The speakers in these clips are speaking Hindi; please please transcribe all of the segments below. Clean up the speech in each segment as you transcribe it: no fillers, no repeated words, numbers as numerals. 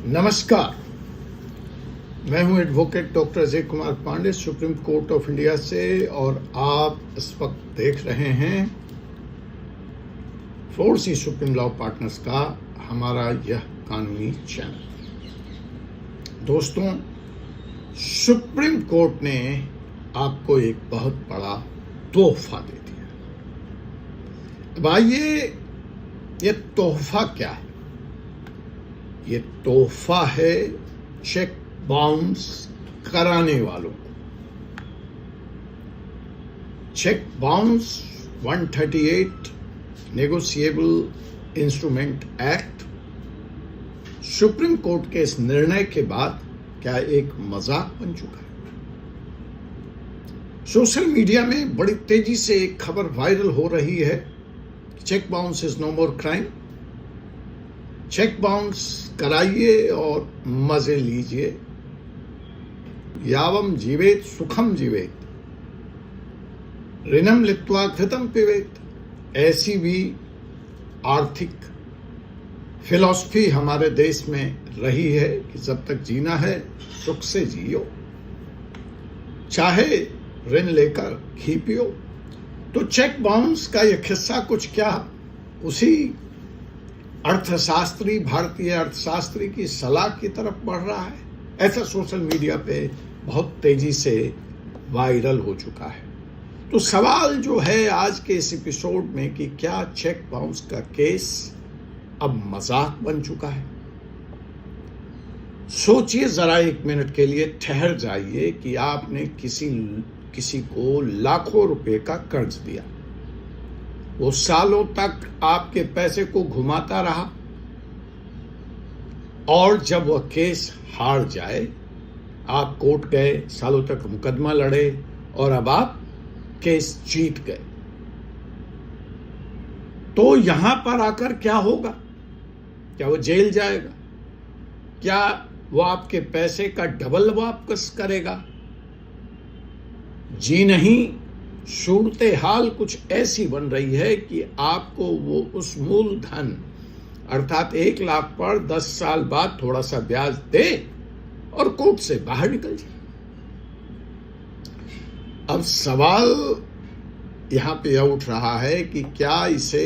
नमस्कार, मैं हूं advocate doctor Ajay Kumar Pandey supreme court of India से, और आप इस वक्त देख रहे हैं 4C सुप्रीम लॉ पार्टनर्स का हमारा यह कानूनी चैनल। दोस्तों, सुप्रीम कोर्ट ने आपको एक बहुत बड़ा तोहफा दे दिया। अब आइए, यह तोहफा क्या है? ये तोहफा है चेक बाउंस कराने वालों को। Cheque bounce 138 negotiable instrument act supreme court के इस निर्णय के बाद क्या एक मजाक बन चुका है? सोशल मीडिया में बड़ी तेजी से एक खबर वायरल हो रही है, cheque bounce is no more crime. Cheque bounce कराइए और मजे लीजिए। यावम जीवेत सुखम जीवेत, ऋणम लित्वा घृतम पिबेत। ऐसी भी आर्थिक फिलॉसफी हमारे देश में रही है कि जब तक जीना है सुख से जियो, चाहे ऋण लेकर घी पियो। तो चेक बाउंस का यह किस्सा कुछ क्या उसी अर्थशास्त्री, भारतीय अर्थशास्त्री की सलाह की तरफ बढ़ रहा है, ऐसा सोशल मीडिया पे बहुत तेजी से वायरल हो चुका है। तो सवाल जो है आज के इस एपिसोड में कि क्या चेक बाउंस का केस अब मजाक बन चुका है? सोचिए जरा, एक मिनट के लिए ठहर जाइए कि आपने किसी को लाखों रुपए का कर्ज दिया, वो सालों तक आपके पैसे को घुमाता रहा, और जब वह केस हार जाए, आप कोर्ट गए, सालों तक मुकदमा लड़े, और अब आप केस जीत गए, तो यहां पर आकर क्या होगा? क्या वो जेल जाएगा? क्या वो आपके पैसे का डबल वापस करेगा? जी नहीं। सूरत हाल कुछ ऐसी बन रही है कि आपको वो उस मूलधन अर्थात 1 लाख पर 10 साल बाद थोड़ा सा ब्याज दे और कोर्ट से बाहर निकल जाए। अब सवाल यहां पे यह उठ रहा है कि क्या इसे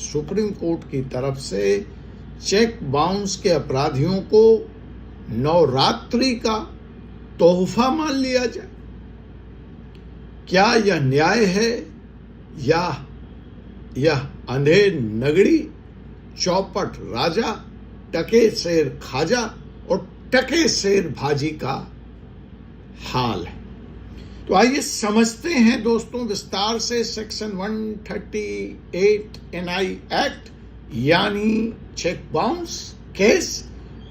सुप्रीम कोर्ट की तरफ से चेक बाउंस के अपराधियों को नवरात्रि का तोहफा मान लिया जाए? क्या यह न्याय है, या यह अंधेर नगरी, चौपट राजा, टके शेर खाजा और टके शेर भाजी का हाल है? तो आइए समझते हैं दोस्तों विस्तार से सेक्शन 138 NI एक्ट यानी चेक बाउंस केस,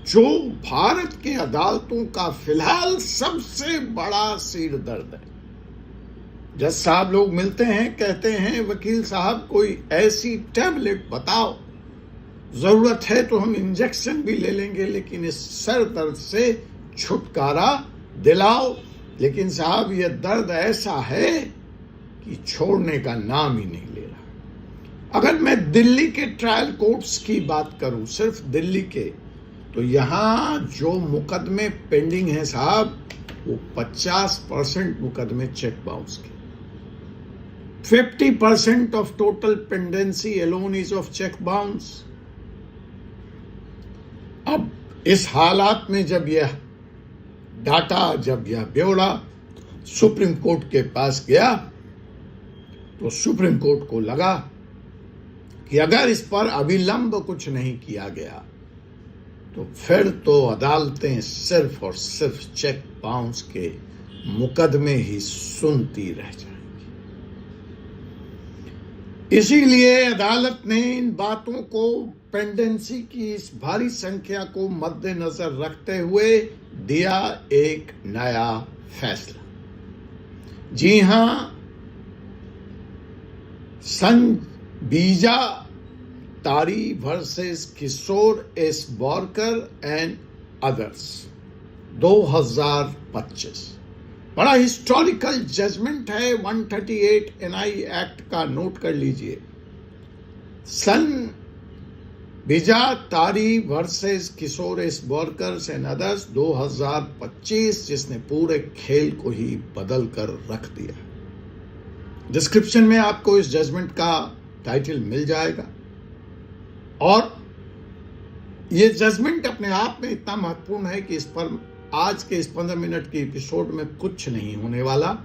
जो भारत के अदालतों का फिलहाल सबसे बड़ा सिर दर्द है। जज साहब लोग मिलते हैं, कहते हैं वकील साहब कोई ऐसी टैबलेट बताओ, जरूरत है तो हम इंजेक्शन भी ले लेंगे, लेकिन इस सर दर्द से छुटकारा दिलाओ। लेकिन साहब यह दर्द ऐसा है कि छोड़ने का नाम ही नहीं ले रहा। अगर मैं दिल्ली के ट्रायल कोर्ट्स की बात करूं, सिर्फ दिल्ली के, तो यहां जो मुकदमे पेंडिंग हैं साहब, वो 50% मुकदमे चेक बाउंस के। 50% of total pendency alone is of check bounce। अब इस हालात में जब यह डाटा, जब यह ब्यौरा सुप्रीम कोर्ट के पास गया, तो सुप्रीम कोर्ट को लगा कि अगर इस पर अविलंब कुछ नहीं किया गया, तो फिर तो अदालतें सिर्फ और सिर्फ चेक बाउंस के मुकदमे ही सुनती रह जाएंगी। इसीलिए अदालत ने इन बातों को, पेंडेंसी की इस भारी संख्या को मद्देनजर रखते हुए दिया एक नया फैसला। जी हां, संबीजा तारी versus Kishore S Borkar and others 2025 बड़ा हिस्टोरिकल जजमेंट है। 138 NI एक्ट का नोट कर लीजिए। सन विजय तारी वर्सेस किशोरेश वर्कर्स एंड अदर्स 2025, जिसने पूरे खेल को ही बदल कर रख दिया। डिस्क्रिप्शन में आपको इस जजमेंट का टाइटल मिल जाएगा। और ये जजमेंट अपने आप में इतना महत्वपूर्ण है कि इस पर आज के इस 15 मिनट के एपिसोड में कुछ नहीं होने वाला।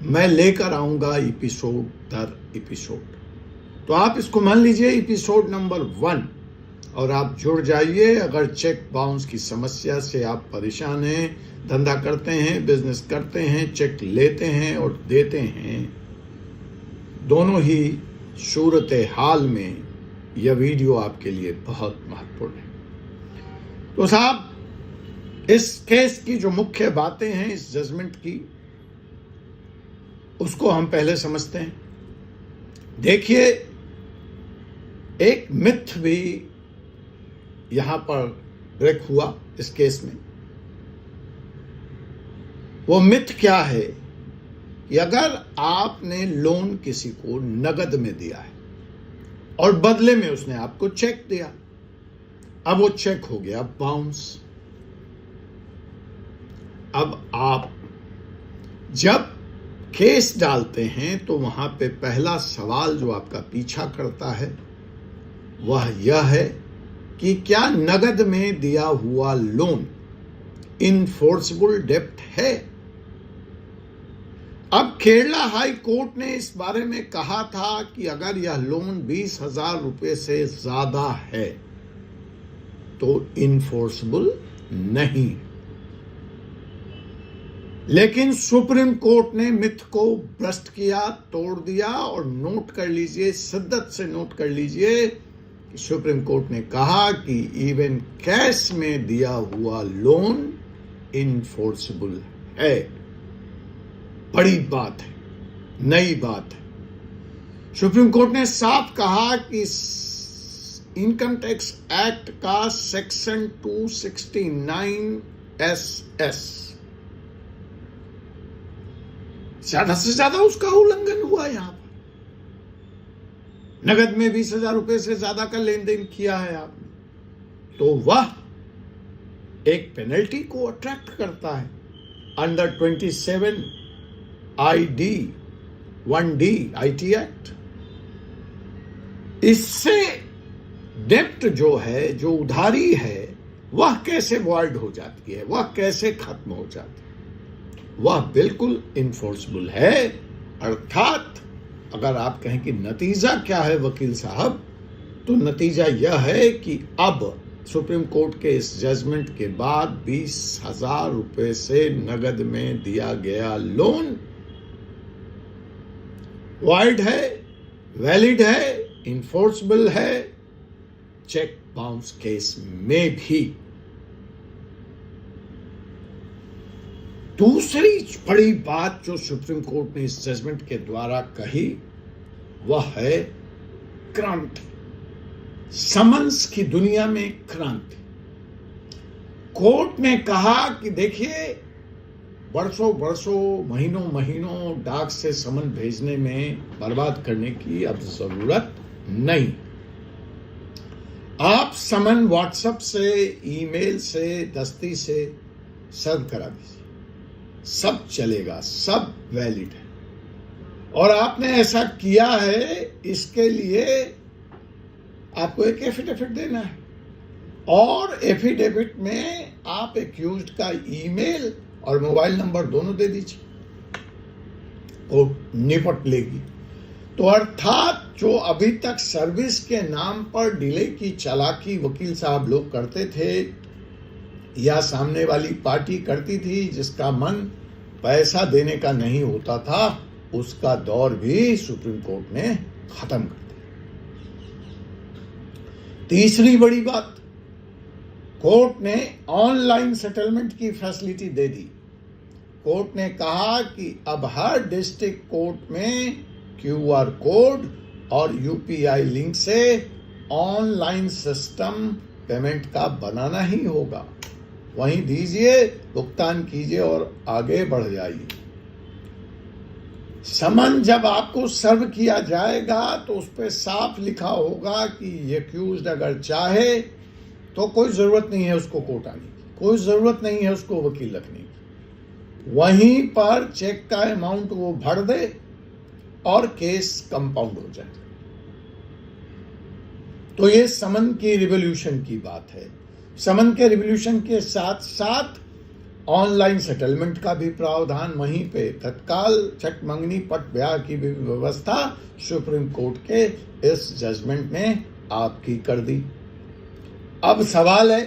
मैं लेकर आऊंगा एपिसोड दर एपिसोड। तो आप इसको मान लीजिए एपिसोड नंबर 1 और आप जुड़ जाइए। अगर चेक बाउंस की समस्या से आप परेशान हैं, धंधा करते हैं, बिजनेस करते हैं, चेक लेते हैं और देते हैं, दोनों ही सूरत हाल में यह वीडियो आपके लिए बहुत महत्वपूर्ण है। तो साहब, इस केस की जो मुख्य बातें हैं इस जजमेंट की, उसको हम पहले समझते हैं। देखिए, एक मिथ भी यहां पर ब्रेक हुआ इस केस में। वो मिथ क्या है कि अगर आपने लोन किसी को नगद में दिया है और बदले में उसने आपको चेक दिया, अब वो चेक हो गया बाउंस। अब आप जब केस डालते हैं तो वहां पे पहला सवाल जो आपका पीछा करता है वह यह है कि क्या नगद में दिया हुआ लोन इनफोर्सेबल डेब्ट है। अब केरला हाई कोर्ट ने इस बारे में कहा था कि अगर यह लोन 20,000 रुपए से ज्यादा है तो इनफोर्सेबल नहीं। लेकिन सुप्रीम कोर्ट ने मिथ को भ्रष्ट किया, तोड़ दिया। और नोट कर लीजिए, शिद्दत से नोट कर लीजिए कि सुप्रीम कोर्ट ने कहा कि इवन कैश में दिया हुआ लोन इनफोर्सेबल है। बड़ी बात है, नई बात है। सुप्रीम कोर्ट ने साफ कहा कि इनकम टैक्स एक्ट का सेक्शन 269 SS ज्यादा से ज्यादा उसका उल्लंघन हुआ। यहां पर नगद में 20,000 रुपए से ज्यादा का लेन देन किया है आपने, तो वह एक पेनल्टी को अट्रैक्ट करता है under 27 ID 1D IT act. इससे डेब्ट जो है, जो उधारी है, वह कैसे वॉइड हो जाती है, वह कैसे खत्म हो जाती है, वह बिल्कुल इनफोर्सेबल है। अर्थात अगर आप कहें कि नतीजा क्या है वकील साहब, तो नतीजा यह है कि अब सुप्रीम कोर्ट के इस जजमेंट के बाद 20,000 रुपए से नगद में दिया गया लोन वॉइड है, वैलिड है, इनफोर्सेबल है, चेक बाउंस केस में भी। दूसरी बड़ी बात जो सुप्रीम कोर्ट ने इस जजमेंट के द्वारा कही वह है क्रांति। समन्स की दुनिया में क्रांति। कोर्ट ने कहा कि देखिए, वर्षों वर्षों, महीनों महीनों डाक से समन भेजने में बर्बाद करने की अब जरूरत नहीं। आप समन व्हाट्सएप से, ईमेल से, दस्ती से सर्व करा दीजिए, सब चलेगा, सब वैलिड है। और आपने ऐसा किया है, इसके लिए आपको एक एफिडेविट देना है और एफिडेविट में आप एक्यूज्ड का ईमेल और मोबाइल नंबर दोनों दे दीजिए, वो निपट लेगी। तो अर्थात जो अभी तक सर्विस के नाम पर डिले की चालाकी वकील साहब लोग करते थे या सामने वाली पार्टी करती थी, जिसका मन पैसा देने का नहीं होता था, उसका दौर भी सुप्रीम कोर्ट ने खत्म कर दिया। तीसरी बड़ी बात, कोर्ट ने ऑनलाइन सेटलमेंट की फैसिलिटी दे दी। कोर्ट ने कहा कि अब हर डिस्ट्रिक्ट कोर्ट में QR कोड और UPI लिंक से ऑनलाइन सिस्टम पेमेंट का बनाना ही होगा। वहीं दीजिए, भुगतान कीजिए और आगे बढ़ जाइए। समन जब आपको सर्व किया जाएगा तो उस पर साफ लिखा होगा कि एक्यूज्ड अगर चाहे तो कोई जरूरत नहीं है उसको कोर्ट आने की, कोई जरूरत नहीं है उसको वकील रखने की। वहीं पर चेक का अमाउंट वो भर दे और केस कंपाउंड हो जाए। तो ये समन की रिवॉल्यूशन की बात है। समन के रिवॉल्यूशन के साथ साथ ऑनलाइन सेटलमेंट का भी प्रावधान, वहीं पे तत्काल चेक मंगनी पट ब्याह की भी व्यवस्था सुप्रीम कोर्ट के इस जजमेंट ने आपकी कर दी। अब सवाल है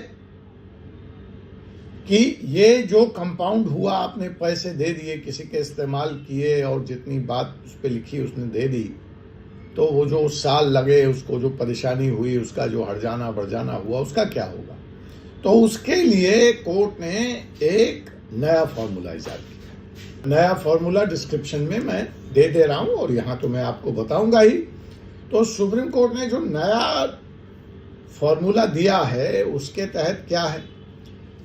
कि ये जो कंपाउंड हुआ, आपने पैसे दे दिए, किसी के इस्तेमाल किए और जितनी बात उस पर लिखी उसने दे दी, तो वो जो साल लगे, उसको जो परेशानी हुई, उसका जो हर्जाना बरजाना हुआ, उसका क्या होगा? तो उसके लिए कोर्ट ने एक नया फॉर्मूला इजाद किया। नया फॉर्मूला डिस्क्रिप्शन में मैं दे रहा हूं और यहां तो मैं आपको बताऊंगा ही। तो सुप्रीम कोर्ट ने जो नया फॉर्मूला दिया है उसके तहत क्या है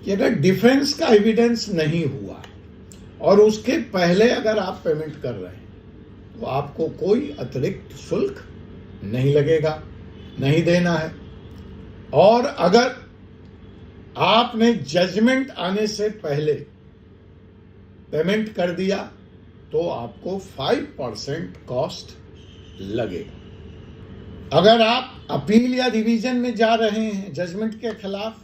कि अगर डिफेंस का एविडेंस नहीं हुआ और उसके पहले अगर आप पेमेंट कर रहे हैं तो आपको कोई अतिरिक्त शुल्क नहीं लगेगा, नहीं देना है। और अगर आपने जजमेंट आने से पहले पेमेंट कर दिया तो आपको 5% कॉस्ट लगेगा। अगर आप अपील या रिवीजन में जा रहे हैं जजमेंट के खिलाफ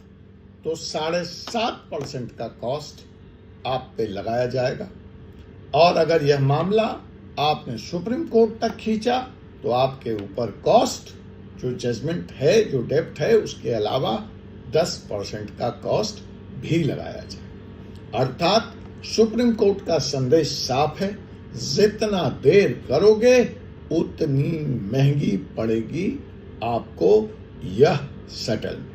तो 7.5% का कॉस्ट आप पे लगाया जाएगा। और अगर यह मामला आपने सुप्रीम कोर्ट तक खींचा तो आपके ऊपर कॉस्ट, जो जजमेंट है, जो डेब्ट है, उसके अलावा 10% का कॉस्ट भी लगाया जाए। अर्थात सुप्रीम कोर्ट का संदेश साफ है, जितना देर करोगे उतनी महंगी पड़ेगी आपको यह सेटलमेंट।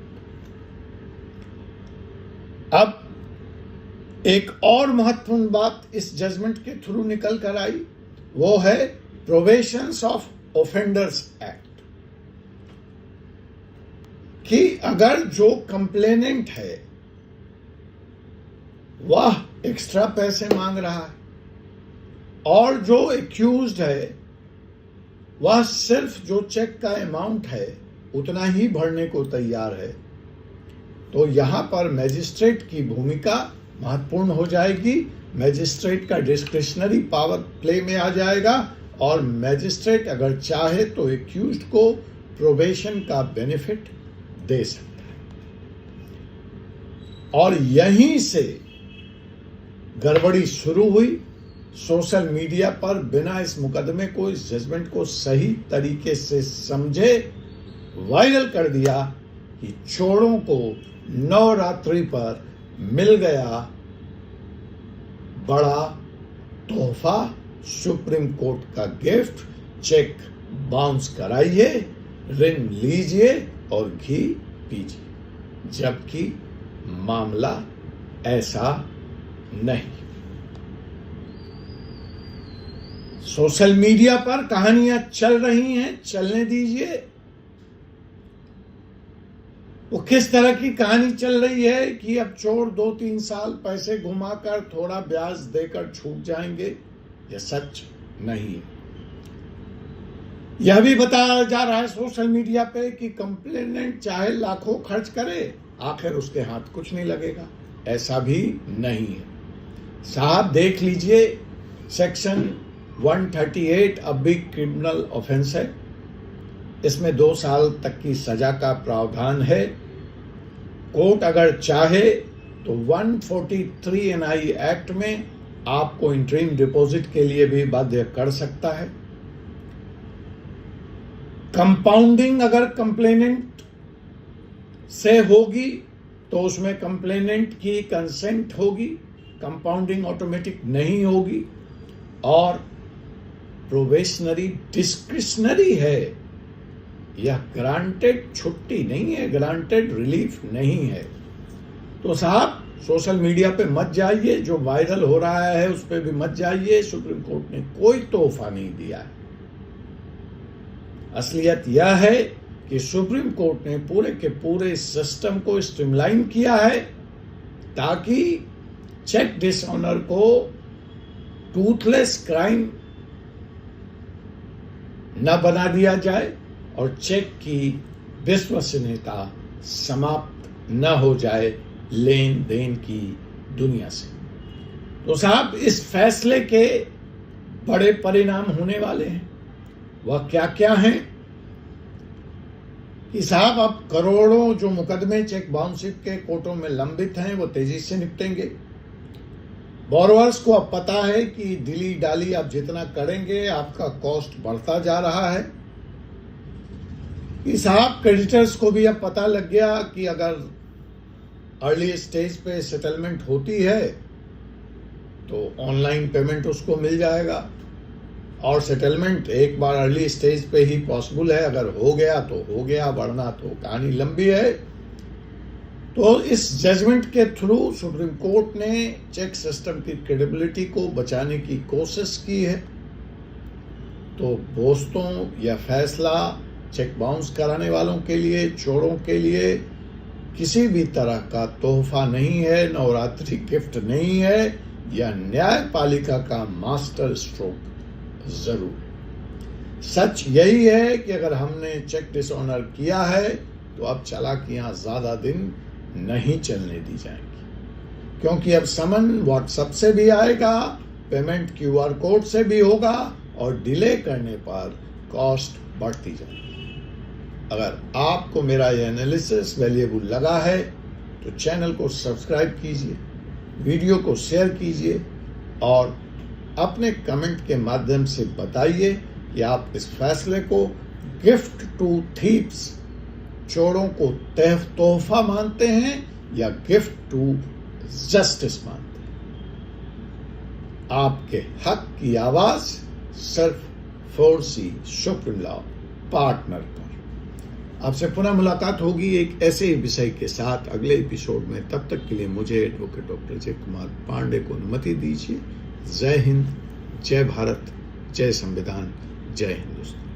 अब एक और महत्वपूर्ण बात इस जजमेंट के थ्रू निकल कर आई, वो है प्रोविजंस ऑफ ऑफेंडर्स एक्ट, कि अगर जो कंप्लेनेंट है वह एक्स्ट्रा पैसे मांग रहा है और जो एक्यूज्ड है वह सिर्फ जो चेक का अमाउंट है उतना ही भरने को तैयार है, तो यहां पर मैजिस्ट्रेट की भूमिका महत्वपूर्ण हो जाएगी। मैजिस्ट्रेट का डिस्क्रिशनरी पावर प्ले में आ जाएगा और मैजिस्ट्रेट अगर चाहे तो एक्यूज्ड को प्रोबेशन का बेनिफिट दे सकता है। और यहीं से गड़बड़ी शुरू हुई। सोशल मीडिया पर बिना इस मुकदमे को, इस जजमेंट को सही तरीके से समझे वायरल कर दिया कि चोरों को नवरात्रि पर मिल गया बड़ा तोहफा, सुप्रीम कोर्ट का गिफ्ट, चेक बाउंस कराइए, ऋण लीजिए और घी पीजिए, जबकि मामला ऐसा नहीं। सोशल मीडिया पर कहानियां चल रही हैं, चलने दीजिए। वो किस तरह की कहानी चल रही है कि अब चोर 2-3 साल पैसे घुमाकर थोड़ा ब्याज देकर छूट जाएंगे, यह सच नहीं है। यह भी बताया जा रहा है सोशल मीडिया पे कि कंप्लेनेंट चाहे लाखों खर्च करे, आखिर उसके हाथ कुछ नहीं लगेगा। ऐसा भी नहीं है साहब। देख लीजिए, सेक्शन 138 अब भी क्रिमिनल ऑफेंस है। इसमें 2 साल तक की सजा का प्रावधान है। कोर्ट अगर चाहे तो 143 NI एक्ट में आपको इंटरिम डिपॉजिट के लिए भी बाध्य कर सकता है। कंपाउंडिंग अगर कंप्लेनेंट से होगी तो उसमें कंप्लेनेंट की कंसेंट होगी, कंपाउंडिंग ऑटोमेटिक नहीं होगी। और प्रोबेशनरी डिस्क्रिशनरी है, यह ग्रांटेड छुट्टी नहीं है, ग्रांटेड रिलीफ नहीं है। तो साहब सोशल मीडिया पे मत जाइए, जो वायरल हो रहा है उस पे भी मत जाइए। सुप्रीम कोर्ट ने कोई तोहफा नहीं दिया है। असलियत यह है कि सुप्रीम कोर्ट ने पूरे के पूरे सिस्टम को स्ट्रीमलाइन किया है ताकि चेक डिसऑनर को टूथलेस क्राइम न बना दिया जाए और चेक की विश्वसनीयता समाप्त न हो जाए लेन देन की दुनिया से। तो साहब, इस फैसले के बड़े परिणाम होने वाले हैं। वह क्या क्या हैं कि साहब, अब करोड़ों जो मुकदमे चेक बाउंसिंग के कोर्टों में लंबित हैं वो तेजी से निपटेंगे। बोरोवर्स को अब पता है कि दिली डाली आप जितना करेंगे आपका कॉस्ट बढ़ता जा रहा है। कि साहब, क्रेडिटर्स को भी अब पता लग गया कि अगर अर्ली स्टेज पे सेटलमेंट होती है तो ऑनलाइन पेमेंट उसको मिल जाएगा, और सेटलमेंट एक बार अर्ली स्टेज पे ही पॉसिबल है। अगर हो गया तो हो गया, वरना तो कहानी लंबी है। तो इस जजमेंट के थ्रू सुप्रीम कोर्ट ने चेक सिस्टम की क्रेडिबिलिटी को बचाने की कोशिश की है। तो दोस्तों, यह फैसला चेक बाउंस कराने वालों के लिए, चोरों के लिए किसी भी तरह का तोहफा नहीं है, नवरात्रि गिफ्ट नहीं है, यह न्यायपालिका का मास्टर स्ट्रोक जरूर। सच यही है कि अगर हमने चेक डिसऑनर किया है तो अब चालाकियां ज्यादा दिन नहीं चलने दी जाएंगी, क्योंकि अब समन व्हाट्सएप से भी आएगा, पेमेंट QR कोड से भी होगा, और डिले करने पर कॉस्ट बढ़ती जाएगी। अगर आपको मेरा यह एनालिसिस वैल्यूएबल लगा है तो चैनल को सब्सक्राइब कीजिए, वीडियो को शेयर कीजिए और अपने कमेंट के माध्यम से बताइए कि आप इस फैसले को गिफ्ट टू थीव्स, चोरों को तोहफा मानते हैं या गिफ्ट टू जस्टिस मानते हैं। आपके हक की आवाज सिर्फ 4C सुप्रीम लॉ पार्टनर पर। आपसे पुनः मुलाकात होगी एक ऐसे ही विषय के साथ अगले एपिसोड में। तब तक के लिए मुझे एडवोकेट डॉक्टर जय कुमार पांडे को अनुमति दीजिए। जय हिंद, जय भारत, जय संविधान, जय हिंदुस्तान।